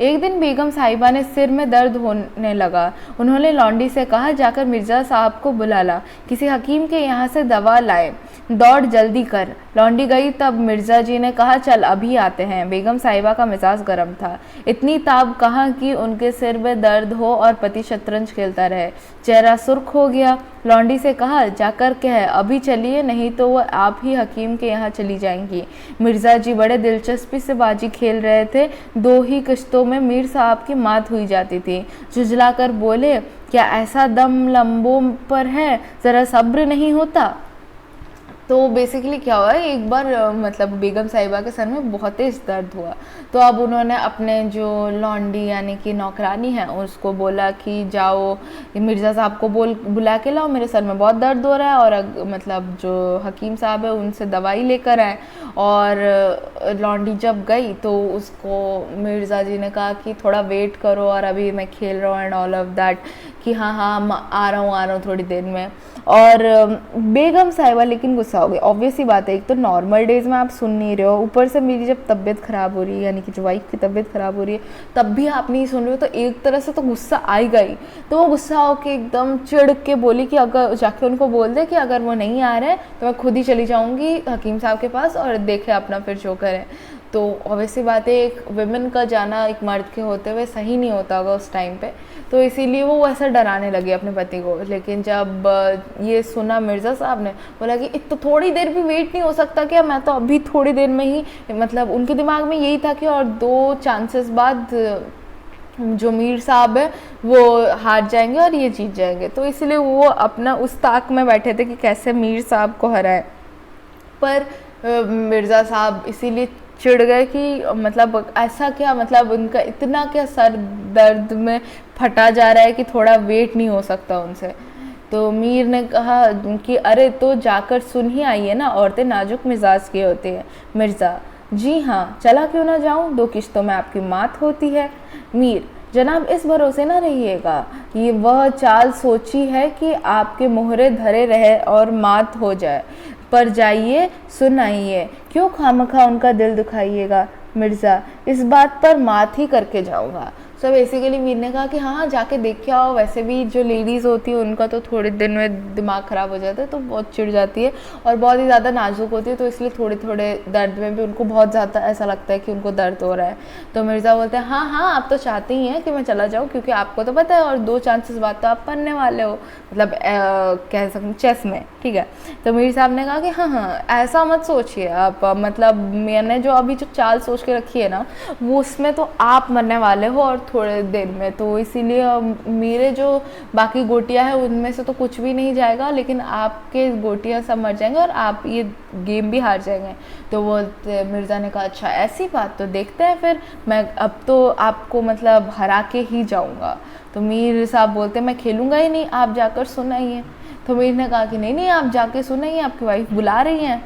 एक दिन बेगम साहिबा ने सिर में दर्द होने लगा। उन्होंने लौंडी से कहा, जाकर मिर्ज़ा साहब को बुला ला, किसी हकीम के यहाँ से दवा लाए, दौड़ जल्दी कर। लौंडी गई। तब मिर्ज़ा जी ने कहा, चल अभी आते हैं। बेगम साहिबा का मिजाज गर्म था। इतनी ताब कहाँ कि उनके सिर में दर्द हो और पति शतरंज खेलता रहे। चेहरा सुर्ख हो गया। लौंडी से कहा, जाकर कह अभी चलिए, नहीं तो वो आप ही हकीम के यहाँ चली जाएंगी। मिर्ज़ा जी बड़े दिलचस्पी से बाजी खेल रहे थे। 2 ही किश्तों में मीर साहब की मात हुई जाती थी। झुंझलाकर बोले, क्या ऐसा दम लंबों पर है, ज़रा सब्र नहीं होता? तो बेसिकली क्या हुआ, एक बार मतलब बेगम साहिबा के सर में बहुत तेज दर्द हुआ। तो अब उन्होंने अपने जो लौंडी यानी कि नौकरानी है उसको बोला कि जाओ मिर्ज़ा साहब को बुला के लाओ, मेरे सर में बहुत दर्द हो रहा है। और मतलब जो हकीम साहब है उनसे दवाई लेकर आए। और लौंडी जब गई तो उसको मिर्ज़ा जी ने कहा कि थोड़ा वेट करो, और अभी मैं खेल रहा हूँ एंड ऑल ऑफ दैट, कि हाँ हाँ आ रहा हूँ थोड़ी देर में। और बेगम साहिबा लेकिन गुस्सा हो गई। ऑब्वियस ही बात है, एक तो नॉर्मल डेज में आप सुन नहीं रहे हो, ऊपर से मेरी जब तबीयत ख़राब हो रही है, यानी कि जो वाइफ की तबीयत ख़राब हो रही है, तब भी आप नहीं सुन रहे हो, तो एक तरह से तो गुस्सा आएगा ही। तो वो गुस्सा होके एकदम चिढ़ के बोली कि अगर जाके उनको बोल दे कि अगर वो नहीं आ रहे हैं तो मैं खुद ही चली जाऊँगी हकीम साहब के पास और देखे अपना फिर जो करें। तो ऑब्वियसली बात है, एक वुमेन का जाना एक मर्द के होते हुए सही नहीं होता होगा उस टाइम पे, तो इसीलिए वो ऐसा डराने लगी अपने पति को। लेकिन जब ये सुना मिर्ज़ा साहब ने, बोला कि तो थोड़ी देर भी वेट नहीं हो सकता क्या, मैं तो अभी थोड़ी देर में ही, मतलब उनके दिमाग में यही था कि और 2 चांसेस बाद जो मीर साहब है वो हार जाएंगे और ये जीत जाएंगे। तो इसलिए वो अपना उस ताक में बैठे थे कि कैसे मीर साहब को हराए। पर मिर्ज़ा साहब इसीलिए चिढ़ गए कि मतलब ऐसा क्या, मतलब उनका इतना क्या सर दर्द में फटा जा रहा है कि थोड़ा वेट नहीं हो सकता उनसे। तो मीर ने कहा कि अरे तो जाकर सुन ही आइए ना, औरतें नाजुक मिजाज की होती है। मिर्ज़ा, जी हाँ, चला क्यों ना जाऊँ, 2 किश्तों में आपकी मात होती है। मीर, जनाब इस भरोसे ना रहिएगा, ये वह चाल सोची है कि आपके मोहरे धरे रहे और मात हो जाए। पर जाइए सुनाइए, क्यों खामखा उनका दिल दुखाइएगा। मिर्ज़ा, इस बात पर मात ही करके जाऊँगा। सो बेसिकली मीर ने कहा कि हाँ जाके देख के आओ, वैसे भी जो लेडीज़ होती है उनका तो थोड़े दिन में दिमाग ख़राब हो जाता है, तो बहुत चिढ़ जाती है और बहुत ही ज़्यादा नाजुक होती है, तो इसलिए थोड़े थोड़े दर्द में भी उनको बहुत ज़्यादा ऐसा लगता है कि उनको दर्द हो रहा है। तो मिर्ज़ा बोलते हैं, हाँ हाँ आप तो चाहते ही हैं कि मैं चला जाऊँ, क्योंकि आपको तो पता है और 2 चांसेस बाद तो आप पढ़ने वाले हो, मतलब कह सकते चेस में, ठीक है। तो मीर साहब ने कहा कि हाँ हाँ ऐसा मत सोचिए आप, मतलब मैंने जो अभी जो चाल सोच के रखी है ना, वो उसमें तो आप मरने वाले हो और थोड़े देर में, तो इसीलिए मेरे जो बाकी गोटियां हैं उनमें से तो कुछ भी नहीं जाएगा, लेकिन आपके गोटियां सब मर जाएंगे और आप ये गेम भी हार जाएंगे। तो वो मिर्ज़ा ने कहा, अच्छा ऐसी बात, तो देखते हैं फिर, मैं अब तो आपको मतलब हरा के ही जाऊँगा। तो मीर साहब बोलते, मैं खेलूँगा ही नहीं, आप जाकर सुनाइए। तो मीर ने कहा कि नहीं नहीं आप जाके सुनाइए, आपकी वाइफ बुला रही हैं।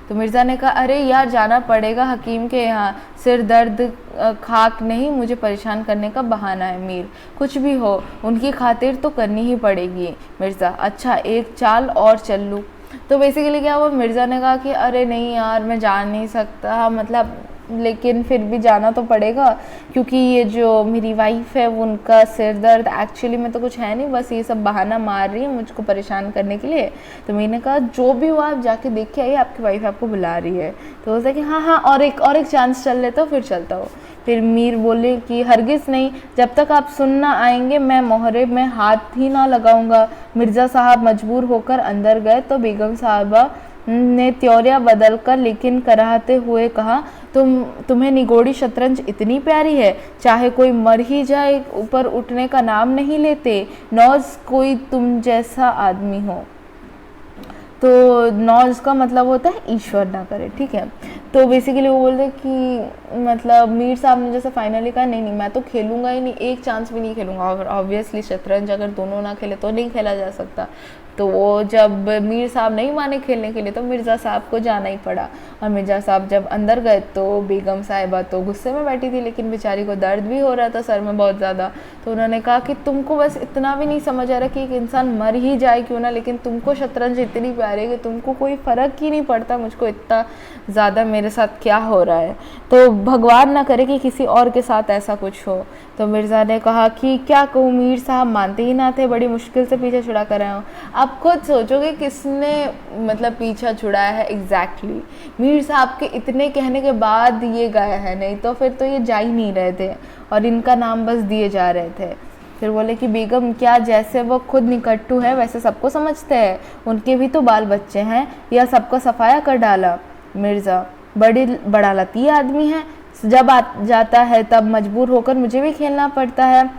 तो मिर्ज़ा ने कहा, अरे यार जाना पड़ेगा हकीम के यहाँ, सिर दर्द खाक नहीं, मुझे परेशान करने का बहाना है। मीर, कुछ भी हो उनकी खातिर तो करनी ही पड़ेगी। मिर्ज़ा, अच्छा एक चाल और चल लूँ। तो बेसिकली क्या हुआ, मिर्ज़ा ने कहा कि अरे नहीं यार मैं जा नहीं सकता, मतलब लेकिन फिर भी जाना तो पड़ेगा, क्योंकि ये जो मेरी वाइफ है उनका सिर दर्द एक्चुअली में तो कुछ है नहीं, बस ये सब बहाना मार रही है मुझको परेशान करने के लिए। तो मैंने कहा जो भी हुआ आप जाके देख के आइए, आपकी वाइफ आपको बुला रही है। तो बोलता कि हाँ हाँ और एक चांस चल लेता हूँ, फिर चलता हूँ। फिर मीर बोले कि हरगिज़ नहीं, जब तक आप सुन ना आएंगे मैं मोहरे में हाथ ही ना लगाऊंगा। मिर्ज़ा साहब मजबूर होकर अंदर गए तो बेगम साहबा ने त्योरिया बदल कर लेकिन कराहते हुए कहा, तुम्हें निगोड़ी शतरंज इतनी प्यारी है, चाहे कोई मर ही जाए ऊपर उठने का नाम नहीं लेते, नौज कोई तुम जैसा आदमी हो। तो नौज का मतलब होता है ईश्वर ना करे, ठीक है। तो बेसिकली वो बोलते कि मतलब मीर साहब ने जैसे फाइनली कहा नहीं नहीं मैं तो खेलूंगा ही नहीं, एक चांस भी नहीं खेलूंगा। और ऑब्वियसली शतरंज अगर दोनों ना खेले तो नहीं खेला जा सकता। तो वो जब मीर साहब नहीं माने खेलने के लिए तो मिर्ज़ा साहब को जाना ही पड़ा। और मिर्ज़ा साहब जब अंदर गए तो बेगम साहिबा तो गुस्से में बैठी थी, लेकिन बेचारी को दर्द भी हो रहा था सर में बहुत ज़्यादा। तो उन्होंने कहा कि तुमको बस इतना भी नहीं समझ आ रहा कि एक इंसान मर ही जाए क्यों ना, लेकिन तुमको शतरंज इतनी प्यारी है कि तुमको कोई फ़र्क ही नहीं पड़ता मुझको इतना ज़्यादा मेरे साथ क्या हो रहा है, तो भगवान ना करे कि किसी और के साथ ऐसा कुछ हो। तो मिर्ज़ा ने कहा कि क्या कहूँ, मीर साहब मानते ही ना थे, बड़ी मुश्किल से पीछे छुड़ा कर आए हूँ। आप खुद सोचोगे किसने मतलब पीछा छुड़ाया है एग्जैक्टली। मीर साहब के इतने कहने के बाद ये गए हैं, नहीं तो फिर तो ये जा ही नहीं रहे थे और इनका नाम बस दिए जा रहे थे। फिर बोले कि बेगम क्या जैसे वो खुद निकट्टू है वैसे सबको समझते हैं, उनके भी तो बाल बच्चे हैं, या सबका सफाया कर डाला। मिर्ज़ा बड़ा लती आदमी है, जब आ जाता है तब मजबूर होकर मुझे भी खेलना पड़ता है,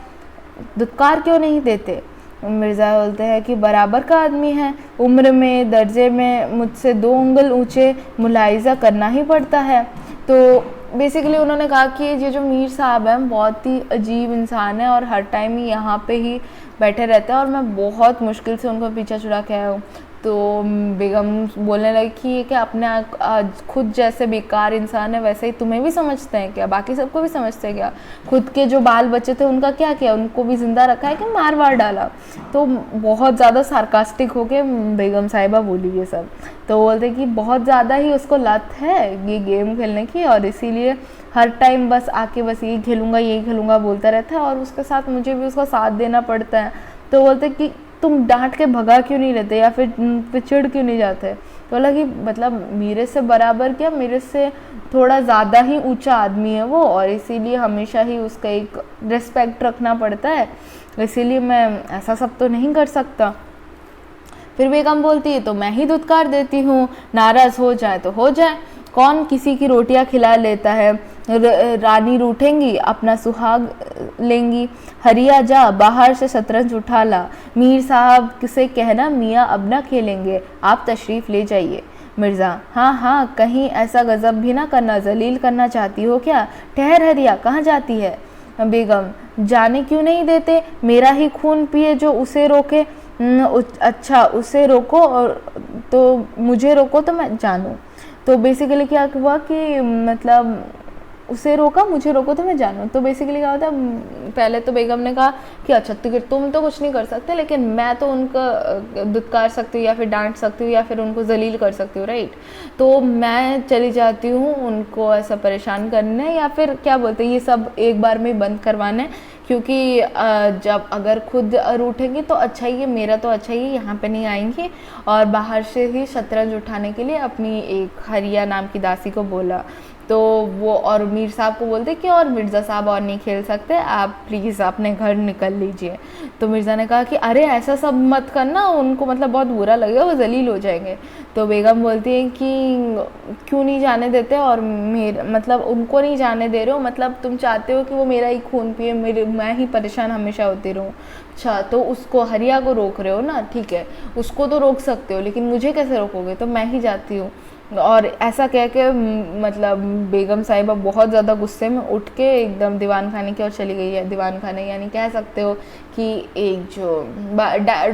दुत्कार क्यों नहीं देते। मिर्ज़ा बोलते हैं कि बराबर का आदमी है, उम्र में दर्जे में मुझसे 2 उंगल ऊंचे, मुलाहिज़ा करना ही पड़ता है। तो बेसिकली उन्होंने कहा कि ये जो मीर साहब हैं बहुत ही अजीब इंसान है और हर टाइम ही यहाँ पे ही बैठे रहते हैं और मैं बहुत मुश्किल से उनको पीछा छुड़ा के आया हूँ। तो बेगम बोलने लगी कि क्या अपने खुद जैसे बेकार इंसान है वैसे ही तुम्हें भी समझते हैं क्या, बाकी सबको भी समझते हैं क्या, खुद के जो बाल बच्चे थे उनका क्या किया, उनको भी ज़िंदा रखा है कि मार वार डाला। तो बहुत ज़्यादा सार्कास्टिक होके बेगम साहिबा बोली ये सब। तो बोलते कि बहुत ज़्यादा ही उसको लत है ये गेम खेलने की और इसीलिए हर टाइम बस आके बस यही खेलूँगा बोलता रहता है और उसके साथ मुझे भी उसका साथ देना पड़ता है। तो बोलते कि तुम डांट के भगा क्यों नहीं रहते या फिर चिढ़ क्यों नहीं जाते। तो बोला कि मतलब मेरे से बराबर क्या, मेरे से थोड़ा ज़्यादा ही ऊंचा आदमी है वो और इसीलिए हमेशा ही उसका एक रिस्पेक्ट रखना पड़ता है, इसीलिए मैं ऐसा सब तो नहीं कर सकता। फिर बेगम बोलती है तो मैं ही धुतकार देती हूँ, नाराज़ हो जाए तो हो जाए, कौन किसी की रोटियां खिला लेता है, रानी रूठेंगी अपना सुहाग लेंगी, हरिया जा बाहर से शतरंज उठा ला, मीर साहब से कहना मियाँ अब ना खेलेंगे, आप तशरीफ़ ले जाइए। मिर्ज़ा हाँ कहीं ऐसा गज़ब भी ना करना, जलील करना चाहती हो क्या, ठहर हरिया कहाँ जाती है। बेगम जाने क्यों नहीं देते, मेरा ही खून पिए जो उसे रोके, अच्छा उसे रोको और तो मुझे रोको तो मैं जानूँ। तो बेसिकली क्या हुआ कि मतलब उसे रोका मुझे रोको तो मैं जानूँ। तो बेसिकली क्या होता है, पहले तो बेगम ने कहा कि अच्छा तुम तो कुछ नहीं कर सकते लेकिन मैं तो उनका दुत्कार सकती हूँ या फिर डांट सकती हूँ या फिर उनको जलील कर सकती हूँ, राइट। तो मैं चली जाती हूँ उनको ऐसा परेशान करने या फिर क्या बोलते हैं ये सब एक बार में बंद करवाने, क्योंकि जब अगर खुद रूठेंगे तो अच्छा ही है, मेरा तो अच्छा ही यहाँ पे नहीं आएंगी। और बाहर से ही शतरंज उठाने के लिए अपनी एक हरिया नाम की दासी को बोला। तो वो और मीर साहब को बोलते कि और मिर्ज़ा साहब और नहीं खेल सकते, आप प्लीज़ अपने घर निकल लीजिए। तो मिर्ज़ा ने कहा कि अरे ऐसा सब मत करना, उनको मतलब बहुत बुरा लगेगा, वो जलील हो जाएंगे। तो बेगम बोलती है कि क्यों नहीं जाने देते और मेरे मतलब उनको नहीं जाने दे रहे हो, मतलब तुम चाहते हो कि वो मेरा ही खून पिए, मैं ही परेशान हमेशा होती रहूँ। अच्छा तो उसको हरिया को रोक रहे हो ना, ठीक है उसको तो रोक सकते हो लेकिन मुझे कैसे रोकोगे, तो मैं ही जाती हूँ। और ऐसा कह के मतलब बेगम साहिबा बहुत ज़्यादा गुस्से में उठ के एकदम दीवान खाने की ओर चली गई है। दीवान खाने यानी कह सकते हो कि एक जो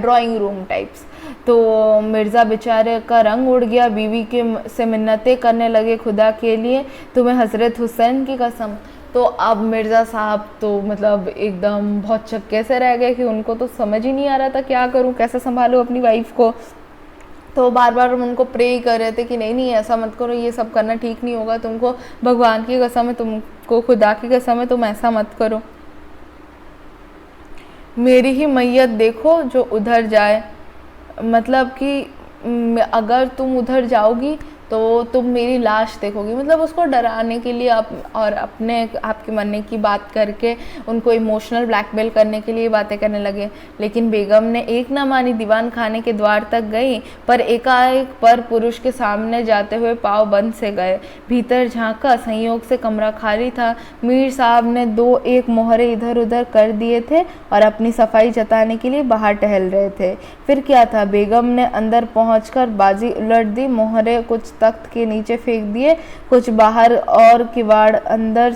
ड्राइंग रूम टाइप्स। तो मिर्ज़ा बेचारे का रंग उड़ गया, बीवी के से मिन्नतें करने लगे, खुदा के लिए तुम्हें हज़रत हुसैन की कसम। तो अब मिर्ज़ा साहब तो मतलब एकदम बहुत चक्के से रह गए कि उनको तो समझ ही नहीं आ रहा था क्या करूं, कैसे संभालूं अपनी वाइफ को। तो बार बार उनको प्रे कर रहे थे कि नहीं ऐसा मत करो, ये सब करना ठीक नहीं होगा, तुमको भगवान की कसम है, तुमको खुदा की कसम है, तुम ऐसा मत करो, मेरी ही मैयत देखो जो उधर जाए, मतलब कि अगर तुम उधर जाओगी तो तुम मेरी लाश देखोगी। मतलब उसको डराने के लिए और अपने आपके मरने की बात करके उनको इमोशनल ब्लैकमेल करने के लिए बातें करने लगे। लेकिन बेगम ने एक ना मानी, दीवान खाने के द्वार तक गई पर एकाएक पर पुरुष के सामने जाते हुए पाँव बंद से गए। भीतर झांका, संयोग से कमरा खाली था। मीर साहब ने 2-1 मोहरे इधर उधर कर दिए थे और अपनी सफाई जताने के लिए बाहर टहल रहे थे। फिर क्या था, बेगम ने अंदर पहुंचकर बाजी उलट दी, मोहरे कुछ तख्त के नीचे फेंक दिए, कुछ बाहर और किवाड़ अंदर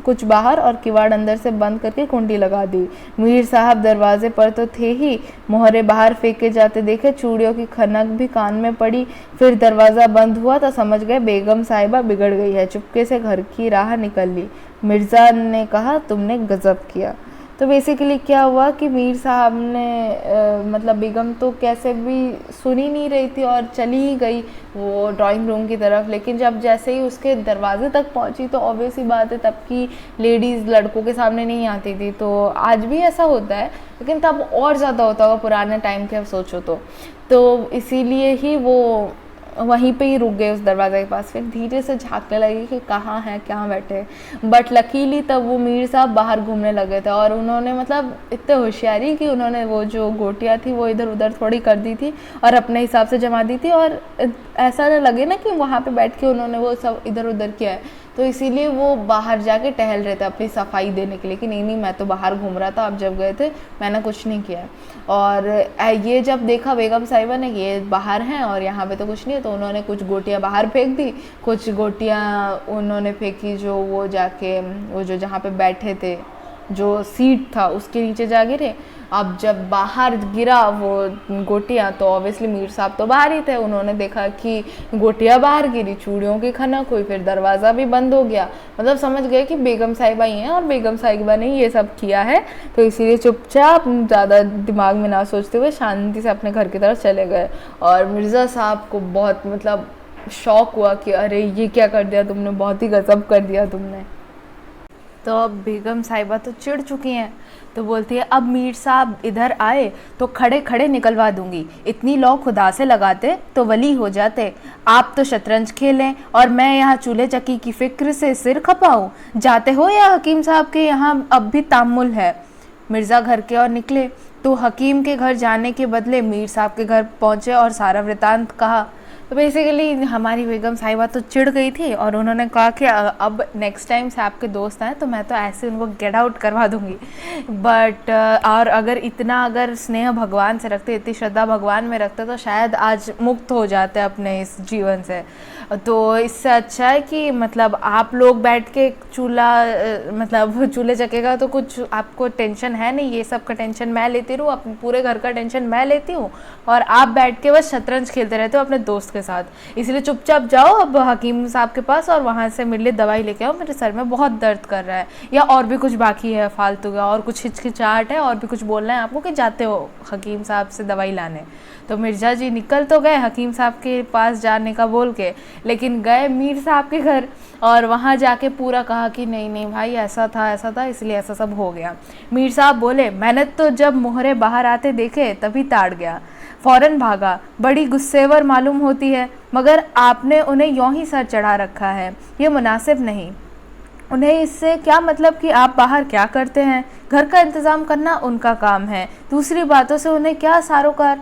कुछ बाहर और किवाड़ अंदर से बंद करके कुंडी लगा दी। मीर साहब दरवाजे पर तो थे ही, मोहरे बाहर फेंके जाते देखे, चूड़ियों की खनक भी कान में पड़ी। फिर दरवाज़ा बंद हुआ तो समझ गए बेगम साहिबा बिगड़ गई है। चुपके से घर की राह निकल ली। मिर्ज़ा ने कहा, तुमने गज़ब किया। तो बेसिकली क्या हुआ कि मीर साहब ने मतलब बेगम तो कैसे भी सुन ही नहीं रही थी और चली ही गई वो ड्राइंग रूम की तरफ। लेकिन जब जैसे ही उसके दरवाजे तक पहुंची तो ऑब्वियस ही बात है, तब की लेडीज़ लड़कों के सामने नहीं आती थी। तो आज भी ऐसा होता है, लेकिन तब और ज़्यादा होता होगा पुराने टाइम के, अब सोचो तो इसीलिए ही वो वहीं पे ही रुक गए उस दरवाजे के पास। फिर धीरे से झांकने लगी कि कहाँ है, क्या बैठे। बट लकीली तब वो मीर साहब बाहर घूमने लगे थे और उन्होंने मतलब इतने होशियारी कि उन्होंने वो जो गोटियाँ थी वो इधर उधर थोड़ी कर दी थी और अपने हिसाब से जमा दी थी, और ऐसा ना लगे ना कि वहाँ पे बैठ के उन्होंने वो सब इधर उधर किया है। तो इसीलिए वो बाहर जाके टहल रहे थे अपनी सफाई देने के लिए कि नहीं मैं तो बाहर घूम रहा था, आप जब गए थे मैंने कुछ नहीं किया। और ये जब देखा बेगम साहिबा ने ये बाहर हैं और यहाँ पे तो कुछ नहीं है, तो उन्होंने कुछ गोटियाँ बाहर फेंक दी, कुछ गोटियाँ उन्होंने फेंकी जो वो जाके वो जो जहाँ पे बैठे थे जो सीट था उसके नीचे जा गिरे। अब जब बाहर गिरा वो गोटियाँ तो ऑब्वियसली मीर साहब तो बाहर ही थे, उन्होंने देखा कि गोटियाँ बाहर गिरी, चूड़ियों की खनक हुई, फिर दरवाज़ा भी बंद हो गया। मतलब समझ गए कि बेगम साहिबा ही हैं और बेगम साहिबा ने ये सब किया है। तो इसीलिए चुपचाप ज़्यादा दिमाग में ना सोचते हुए शांति से अपने घर की तरफ चले गए। और मिर्ज़ा साहब को बहुत मतलब शौक हुआ कि अरे ये क्या कर दिया तुमने, बहुत ही गजब कर दिया तुमने। तो अब बेगम साहिबा तो चिढ़ चुकी हैं, तो बोलती है अब मीर साहब इधर आए तो खड़े खड़े निकलवा दूंगी, इतनी लौ खुदा से लगाते तो वली हो जाते। आप तो शतरंज खेलें और मैं यहाँ चूल्हे चक्की की फिक्र से सिर खपाऊं। जाते हो या हकीम साहब के यहाँ अब भी तामुल है। मिर्ज़ा घर के और निकले तो हकीम के घर जाने के बदले मीर साहब के घर पहुँचे और सारा वृतांत कहा। तो बेसिकली हमारी बेगम साहिबा तो चिढ़ गई थी और उन्होंने कहा कि अब नेक्स्ट टाइम से आपके दोस्त आए तो मैं तो ऐसे उनको गेट आउट करवा दूंगी। बट और अगर स्नेह भगवान से रखते, इतनी श्रद्धा भगवान में रखते तो शायद आज मुक्त हो जाते अपने इस जीवन से। तो इससे अच्छा है कि मतलब आप लोग बैठ के मतलब चूल्हे चकेगा तो कुछ आपको टेंशन है नहीं, ये सब का टेंशन मैं लेती रहूँ, अपने पूरे घर का टेंशन मैं लेती हूँ और आप बैठ के बस शतरंज खेलते रहते हो अपने दोस्त के साथ। इसलिए चुपचाप जाओ अब हकीम साहब के पास और वहाँ से मेरे लिए दवाई लेके आओ, मेरे सर में बहुत दर्द कर रहा है, या और भी कुछ बाकी है फालतू का और कुछ हिचकिचाहट है और भी कुछ बोलना है आपको कि जाते हो हकीम साहब से दवाई लाने। तो मिर्ज़ा जी निकल तो गए हकीम साहब के पास जाने का बोल के, लेकिन गए मीर साहब के घर और वहाँ जाके पूरा कहा कि नहीं नहीं भाई ऐसा था इसलिए ऐसा सब हो गया। मीर साहब बोले मैंने तो जब मोहरे बाहर आते देखे तभी ताड़ गया, फ़ौरन भागा, बड़ी गुस्सेवर मालूम होती है, मगर आपने उन्हें यूं ही सर चढ़ा रखा है, ये मुनासिब नहीं। उन्हें इससे क्या मतलब कि आप बाहर क्या करते हैं, घर का इंतज़ाम करना उनका काम है, दूसरी बातों से उन्हें क्या सारोकार।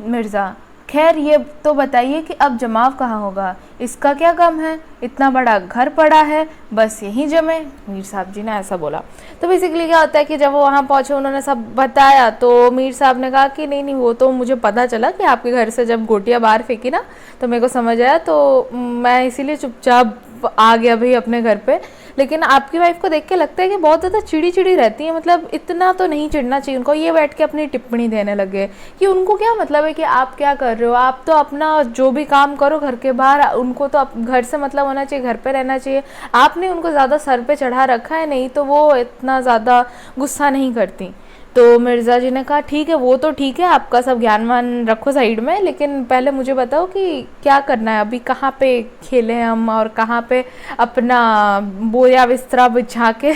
मिर्ज़ा खैर ये तो बताइए कि अब जमाव कहाँ होगा, इसका क्या गम है, इतना बड़ा घर पड़ा है बस यहीं जमे। मीर साहब जी ने ऐसा बोला। तो बेसिकली क्या होता है कि जब वो वहाँ पहुँचे उन्होंने सब बताया तो मीर साहब ने कहा कि नहीं वो तो मुझे पता चला कि आपके घर से जब गोटियाँ बाहर फेंकी ना तो मेरे को समझ आया, तो मैं इसीलिए चुपचाप आ गया भाई अपने घर पे। लेकिन आपकी वाइफ को देख के लगता है कि बहुत ज़्यादा चिड़ी चिड़ी रहती है, मतलब इतना तो नहीं चिढ़ना चाहिए उनको। ये बैठ के अपनी टिप्पणी देने लगे कि उनको क्या मतलब है कि आप क्या कर रहे हो, आप तो अपना जो भी काम करो घर के बाहर, उनको तो घर से मतलब होना चाहिए, घर पे रहना चाहिए। आपने उनको ज़्यादा सर पे चढ़ा रखा है, नहीं तो वो इतना ज़्यादा गुस्सा नहीं करती। तो मिर्ज़ा जी ने कहा ठीक है वो तो ठीक है, आपका सब ज्ञान मान रखो साइड में, लेकिन पहले मुझे बताओ कि क्या करना है, अभी कहाँ पे खेलें हम और कहाँ पे अपना बोया बिस्तरा बिछा के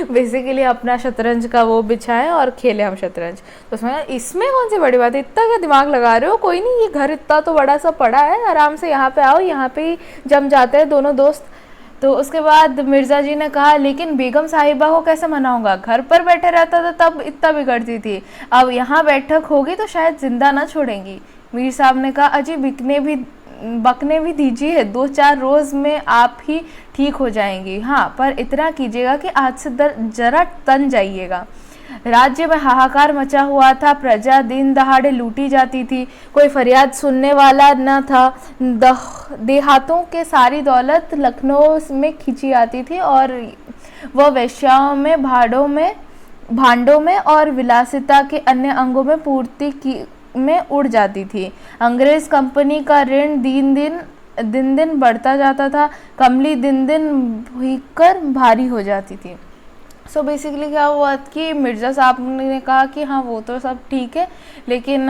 बेसिकली अपना शतरंज का वो बिछाएं और खेलें हम शतरंज। तो इसमें कौन सी बड़ी बात है, इतना क्या दिमाग लगा रहे हो, कोई नहीं ये घर इतना तो बड़ा सा पड़ा है, आराम से यहाँ पे आओ, यहाँ पे ही जम जाते हैं दोनों दोस्त। तो उसके बाद मिर्ज़ा जी ने कहा लेकिन बेगम साहिबा को कैसे मनाऊंगा, घर पर बैठे रहता था तब इतना बिगड़ती थी, अब यहाँ बैठक होगी तो शायद जिंदा ना छोड़ेंगी। मीर साहब ने कहा अजी बकने भी दीजिए, 2-4 रोज़ में आप ही ठीक हो जाएंगी। हाँ पर इतना कीजिएगा कि आज से जरा तन जाइएगा। राज्य में हाहाकार मचा हुआ था, प्रजा दिन दहाड़े लूटी जाती थी, कोई फरियाद सुनने वाला न था। देहातों के सारी दौलत लखनऊ में खींची आती थी और वह वेश्याओं में, भांडों में और विलासिता के अन्य अंगों में पूर्ति की में उड़ जाती थी। अंग्रेज कंपनी का ऋण दिन दिन बढ़ता जाता था। कमली दिन दिन भीकर भारी हो जाती थी। सो बेसिकली क्या हुआ कि मिर्ज़ा साहब ने कहा कि हाँ वो तो सब ठीक है, लेकिन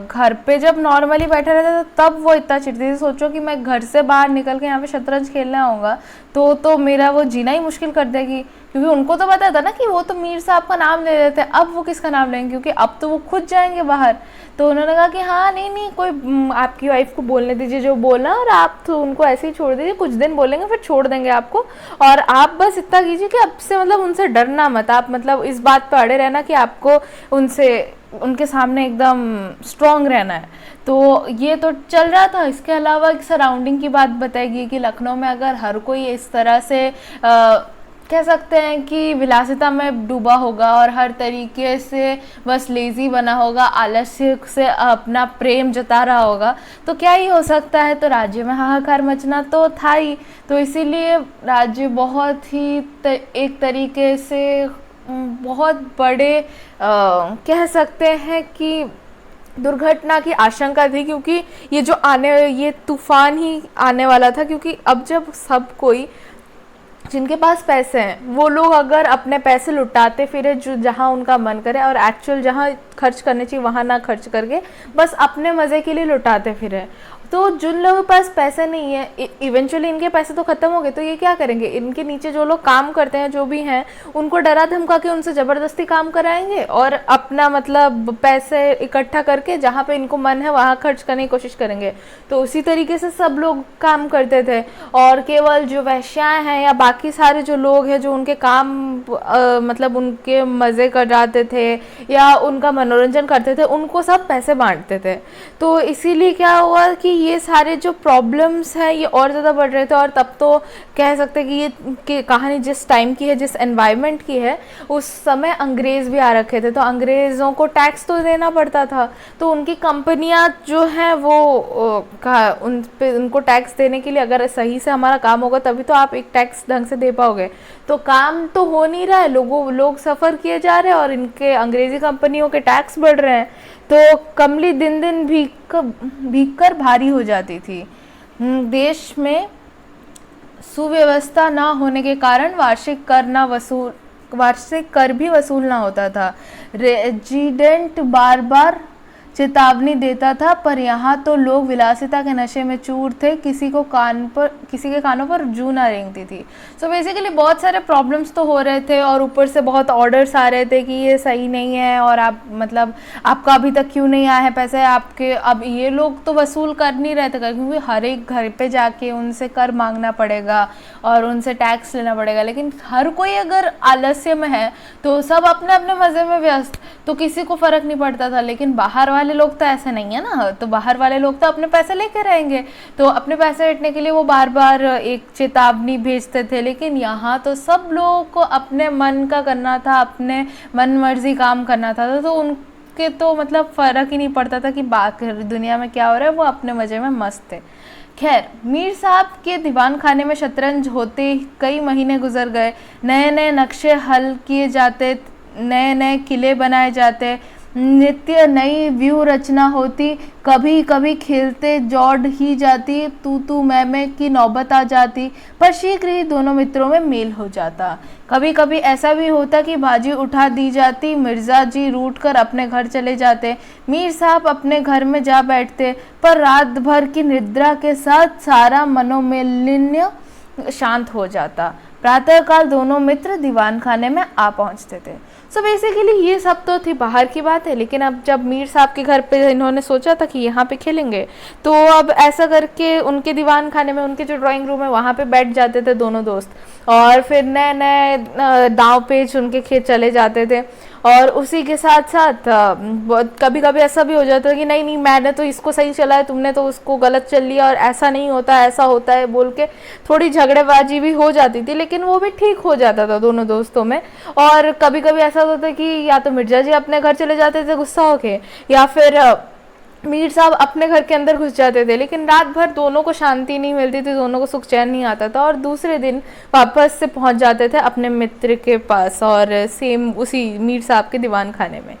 घर पे जब नॉर्मली बैठा रहता था तब वो इतना चिढ़ती थी। सोचो कि मैं घर से बाहर निकल के यहाँ पे शतरंज खेलने आऊँगा तो मेरा वो जीना ही मुश्किल कर देगी, क्योंकि उनको तो पता था ना कि वो तो मीर साहब का नाम ले रहे थे, अब वो किसका नाम लेंगे, क्योंकि अब तो वो खुद जाएंगे बाहर। तो उन्होंने कहा कि हाँ नहीं कोई आपकी वाइफ को बोलने दीजिए जो बोलना, और आप तो उनको ऐसे ही छोड़ दीजिए, कुछ दिन बोलेंगे फिर छोड़ देंगे आपको, और आप बस इतना कीजिए कि अब से मतलब उनसे डरना मत, आप मतलब इस बात पर अड़े रहना कि आपको उनके सामने एकदम स्ट्रॉन्ग रहना है। तो ये तो चल रहा था। इसके अलावा एक सराउंडिंग की बात बताएगी कि लखनऊ में अगर हर कोई इस तरह से कह सकते हैं कि विलासिता में डूबा होगा और हर तरीके से बस लेज़ी बना होगा, आलस्य से अपना प्रेम जता रहा होगा, तो क्या ही हो सकता है। तो राज्य में हाहाकार मचना तो था ही। तो इसीलिए राज्य बहुत ही एक तरीके से बहुत बड़े कह सकते हैं कि दुर्घटना की आशंका थी, क्योंकि ये तूफान ही आने वाला था। क्योंकि अब जब सब कोई जिनके पास पैसे हैं वो लोग अगर अपने पैसे लुटाते फिरे जो जहाँ उनका मन करे, और एक्चुअल जहाँ खर्च करने चाहिए वहाँ ना खर्च करके बस अपने मज़े के लिए लुटाते फिरे, तो जिन लोगों के पास पैसे नहीं है इवेंचुअली इनके पैसे तो ख़त्म हो गए, तो ये क्या करेंगे, इनके नीचे जो लोग काम करते हैं जो भी हैं उनको डरा धमका के उनसे ज़बरदस्ती काम कराएंगे और अपना मतलब पैसे इकट्ठा करके जहाँ पे इनको मन है वहाँ खर्च करने की कोशिश करेंगे। तो उसी तरीके से सब लोग काम करते थे, और केवल जो वैश्याएँ हैं या बाकी सारे जो लोग हैं जो उनके काम मतलब उनके मज़े कर जाते थे या उनका मनोरंजन करते थे, उनको सब पैसे बांटते थे। तो इसीलिए क्या हुआ कि ये सारे जो प्रॉब्लम्स हैं ये और ज़्यादा बढ़ रहे थे। और तब तो कह सकते हैं कि ये कहानी जिस टाइम की है, जिस एनवायरनमेंट की है, उस समय अंग्रेज़ भी आ रखे थे, तो अंग्रेज़ों को टैक्स तो देना पड़ता था। तो उनकी कंपनियां जो हैं वो उनको टैक्स देने के लिए, अगर सही से हमारा काम होगा तभी तो आप एक टैक्स ढंग से दे पाओगे। तो काम तो हो नहीं रहा है, लोग सफ़र किए जा रहे हैं और इनके अंग्रेज़ी कंपनियों के टैक्स बढ़ रहे हैं। तो कमली दिन दिन भीग कर भारी हो जाती थी। देश में सुव्यवस्था ना होने के कारण वार्षिक कर भी वसूल ना होता था। रेजिडेंट बार बार चेतावनी देता था, पर यहाँ तो लोग विलासिता के नशे में चूर थे, किसी के कानों पर जूं ना रेंगती थी। सो बेसिकली बहुत सारे प्रॉब्लम्स तो हो रहे थे और ऊपर से बहुत ऑर्डर्स आ रहे थे कि ये सही नहीं है और आप मतलब आपका अभी तक क्यों नहीं आया है पैसे आपके। अब ये लोग तो वसूल कर नहीं रहे थे क्योंकि हर एक घर पे जाके उनसे कर मांगना पड़ेगा और उनसे टैक्स लेना पड़ेगा, लेकिन हर कोई अगर आलस्य में है तो सब अपने अपने मज़े में व्यस्त, तो किसी को फ़र्क नहीं पड़ता था। लेकिन बाहर वाले लोग तो ऐसे नहीं है ना, तो बाहर वाले लोग तो अपने पैसे लेके रहेंगे, तो अपने पैसे हटने के लिए वो बार बार एक चेतावनी भेजते थे। लेकिन यहाँ तो सब लोगों को अपने मन का करना था, अपने मन मर्जी काम करना था, तो उनके तो मतलब फ़र्क ही नहीं पड़ता था कि बाकी दुनिया में क्या हो रहा है, वो अपने मज़े में मस्त थे। खैर, मीर साहब के दीवान खाने में शतरंज होते कई महीने गुजर गए। नए नए नक्शे हल किए जाते, नए नए किले बनाए जाते, नित्य नई व्यूह रचना होती, कभी कभी खेलते जौड़ ही जाती, तू मैं की नौबत आ जाती, पर शीघ्र ही दोनों मित्रों में मेल हो जाता। कभी कभी ऐसा भी होता कि बाजी उठा दी जाती, मिर्ज़ा जी रूठ कर अपने घर चले जाते, मीर साहब अपने घर में जा बैठते, पर रात भर की निद्रा के साथ सारा मनोमेलिन्य शांत हो जाता। प्रातःकाल दोनों मित्र दीवान खाने में आ पहुंचते थे। सो बेसिकली ये सब तो थी बाहर की बात है, लेकिन अब जब मीर साहब के घर पे इन्होंने सोचा था कि यहाँ पे खेलेंगे, तो अब ऐसा करके उनके दीवान खाने में, उनके जो ड्राइंग रूम है वहाँ पे बैठ जाते थे दोनों दोस्त, और फिर नए नए दांव पेच उनके चले जाते थे। और उसी के साथ साथ कभी कभी ऐसा भी हो जाता है कि नहीं मैंने तो इसको सही चला है, तुमने तो उसको गलत चल लिया, और ऐसा नहीं होता ऐसा होता है बोल के थोड़ी झगड़ेबाजी भी हो जाती थी, लेकिन वो भी ठीक हो जाता था दोनों दोस्तों में। और कभी कभी ऐसा होता था कि या तो मिर्जा जी अपने घर चले जाते थे गुस्सा होके, या फिर मीर साहब अपने घर के अंदर घुस जाते थे, लेकिन रात भर दोनों को शांति नहीं मिलती थी, दोनों को सुख चैन नहीं आता था, और दूसरे दिन वापस से पहुंच जाते थे अपने मित्र के पास और सेम उसी मीर साहब के दीवान खाने में।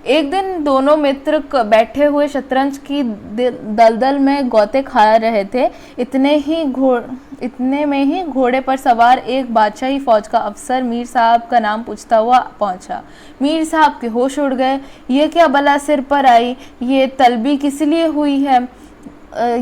एक दिन दोनों मित्र बैठे हुए शतरंज की दलदल में गौते खा रहे थे। इतने में ही घोड़े पर सवार एक बादशाही फौज का अफसर मीर साहब का नाम पूछता हुआ पहुंचा। मीर साहब के होश उड़ गए। ये क्या बला सिर पर आई, ये तलबी किस लिए हुई है,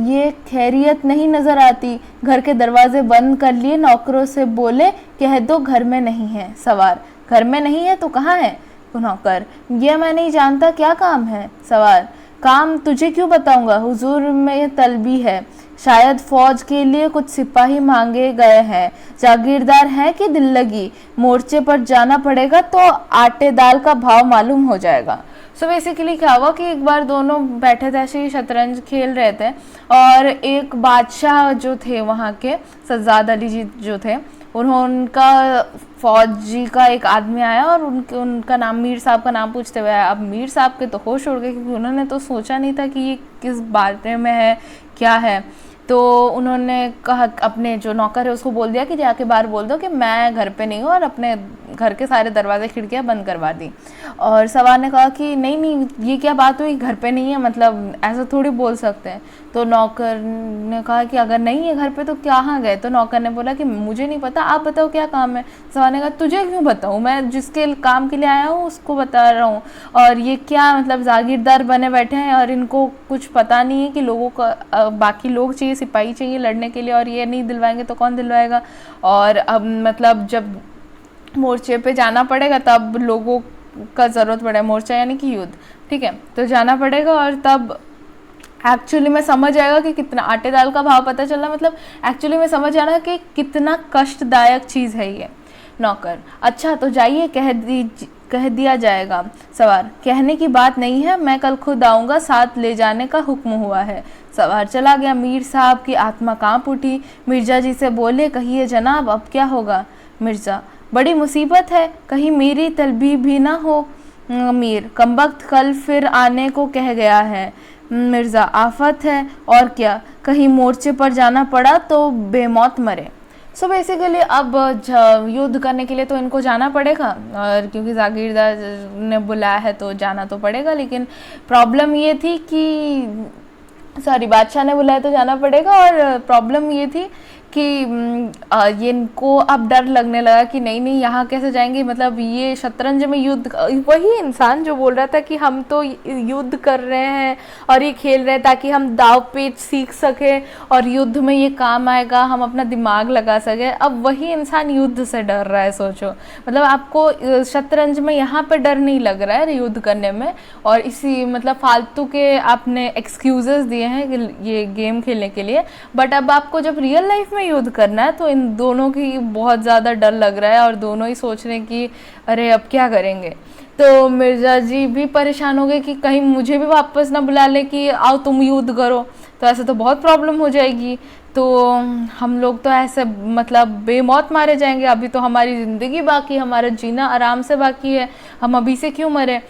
ये खैरियत नहीं नजर आती। घर के दरवाजे बंद कर लिए, नौकरों से बोले कह दो घर में नहीं है। सवार, घर में नहीं है तो कहाँ है। नौकर, ये मैं नहीं जानता, क्या काम है। सवार, काम तुझे क्यों बताऊंगा, हुजूर में तलबी है, शायद फौज के लिए कुछ सिपाही मांगे गए हैं। जागीरदार है कि दिल लगी, मोर्चे पर जाना पड़ेगा तो आटे दाल का भाव मालूम हो जाएगा। सो बेसिकली क्या हुआ कि एक बार दोनों बैठे थे, ऐसे ही शतरंज खेल रहे थे, और एक बादशाह जो थे वहाँ के, सज्जाद अली जी जो थे, उनका फौजी का एक आदमी आया और उनका नाम, मीर साहब का नाम पूछते हुए आया। अब मीर साहब के तो होश उड़ गए, क्योंकि उन्होंने तो सोचा नहीं था कि ये किस बारे में है, क्या है। तो उन्होंने कहा, अपने जो नौकर है उसको बोल दिया कि जाके बाहर बोल दो कि मैं घर पे नहीं हूँ, और अपने घर के सारे दरवाजे खिड़कियाँ बंद करवा दी। और सवार ने कहा कि नहीं नहीं, ये क्या बात हुई, घर पे नहीं है, मतलब ऐसा थोड़ी बोल सकते हैं। तो नौकर ने कहा कि अगर नहीं है घर पे तो कहाँ गए। तो नौकर ने बोला कि मुझे नहीं पता, आप बताओ क्या काम है। सवार ने कहा तुझे क्यों बताऊँ, मैं जिसके काम के लिए आया हूँ उसको बता रहा हूँ, और ये क्या मतलब जागीरदार बने बैठे हैं और इनको कुछ पता नहीं है कि लोगों का बाकी लोग चाहिए, सिपाही चाहिए लड़ने के लिए, और ये नहीं दिलवाएंगे तो कौन दिलवाएगा। और अब मतलब जब मोर्चे पे जाना पड़ेगा तब लोगों का ज़रूरत पड़े, मोर्चा यानी कि युद्ध, ठीक है, तो जाना पड़ेगा, और तब एक्चुअली में समझ आएगा कि कितना आटे दाल का भाव पता चला, मतलब एक्चुअली में समझ आना कि कितना कष्टदायक चीज़ है ये। नौकर, अच्छा तो जाइए, कह दिया जाएगा। सवार, कहने की बात नहीं है, मैं कल खुद आऊँगा, साथ ले जाने का हुक्म हुआ है। सवार चला गया। मीर साहब की आत्मा कांप उठी। मिर्जा जी से बोले, कहिए जनाब अब क्या होगा। मिर्जा, बड़ी मुसीबत है, कहीं मेरी तलबी भी ना हो। मीर, कमबख्त कल फिर आने को कह गया है। मिर्ज़ा, आफत है और क्या, कहीं मोर्चे पर जाना पड़ा तो बेमौत मरे। सो बेसिकली अब युद्ध करने के लिए तो इनको जाना पड़ेगा, और क्योंकि जागीरदार ने बुलाया है तो जाना तो पड़ेगा। लेकिन प्रॉब्लम ये थी कि बादशाह ने बुलाया तो जाना पड़ेगा, और प्रॉब्लम ये थी कि ये इनको अब डर लगने लगा कि नहीं नहीं यहाँ कैसे जाएंगे, मतलब ये शतरंज में युद्ध, वही इंसान जो बोल रहा था कि हम तो युद्ध कर रहे हैं और ये खेल रहे हैं ताकि हम दाव पेच सीख सके और युद्ध में ये काम आएगा, हम अपना दिमाग लगा सके, अब वही इंसान युद्ध से डर रहा है। सोचो, मतलब आपको शतरंज में यहाँ पे डर नहीं लग रहा है युद्ध करने में, और इसी मतलब फालतू के आपने एक्सक्यूजेस दिए हैं ये गेम खेलने के लिए, बट अब आपको जब रियल लाइफ में युद्ध करना है तो इन दोनों की बहुत ज़्यादा डर लग रहा है, और दोनों ही सोच रहे हैं कि अरे अब क्या करेंगे। तो मिर्ज़ा जी भी परेशान हो गए कि कहीं मुझे भी वापस ना बुला ले कि आओ तुम युद्ध करो, तो ऐसे तो बहुत प्रॉब्लम हो जाएगी, तो हम लोग तो ऐसे मतलब बेमौत मारे जाएंगे, अभी तो हमारी ज़िंदगी बाकी, हमारा जीना आराम से बाकी है, हम अभी से क्यों मरे।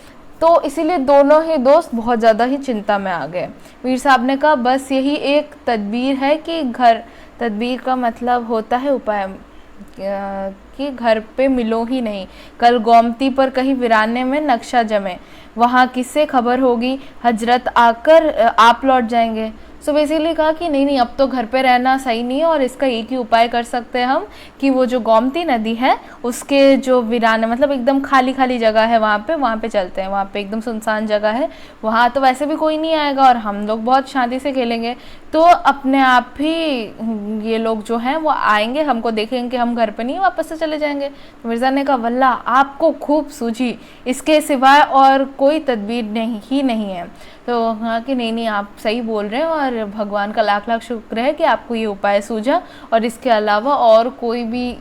तो इसीलिए दोनों ही दोस्त बहुत ज़्यादा ही चिंता में आ गए। मीर साहब ने कहा बस यही एक तदबीर है कि तदबीर का मतलब होता है उपाय, कि घर पे मिलो ही नहीं, कल गोमती पर कहीं वीराने में नक्शा जमे, वहाँ किससे खबर होगी, हजरत आकर आप लौट जाएंगे। सो बेसिकली कहा कि नहीं नहीं अब तो घर पे रहना सही नहीं है, और इसका एक ही उपाय कर सकते हैं हम कि वो जो गोमती नदी है उसके जो वीराने मतलब एकदम खाली खाली जगह है वहाँ पे चलते हैं, वहाँ पे एकदम सुनसान जगह है, वहाँ तो वैसे भी कोई नहीं आएगा और हम लोग बहुत शांति से खेलेंगे, तो अपने आप ही ये लोग जो हैं वो आएंगे, हमको देखेंगे कि हम घर पे नहीं, वापस से चले जाएंगे। तो मिर्ज़ा ने कहा वल्ला आपको खूब सूझी, इसके सिवाय और कोई तदबीर नहीं है। तो हाँ कि नहीं नहीं आप सही बोल रहे हैं, और भगवान का लाख लाख शुक्र है कि आपको ये उपाय सूझा, और इसके अलावा और कोई भी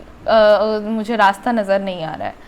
मुझे रास्ता नज़र नहीं आ रहा है।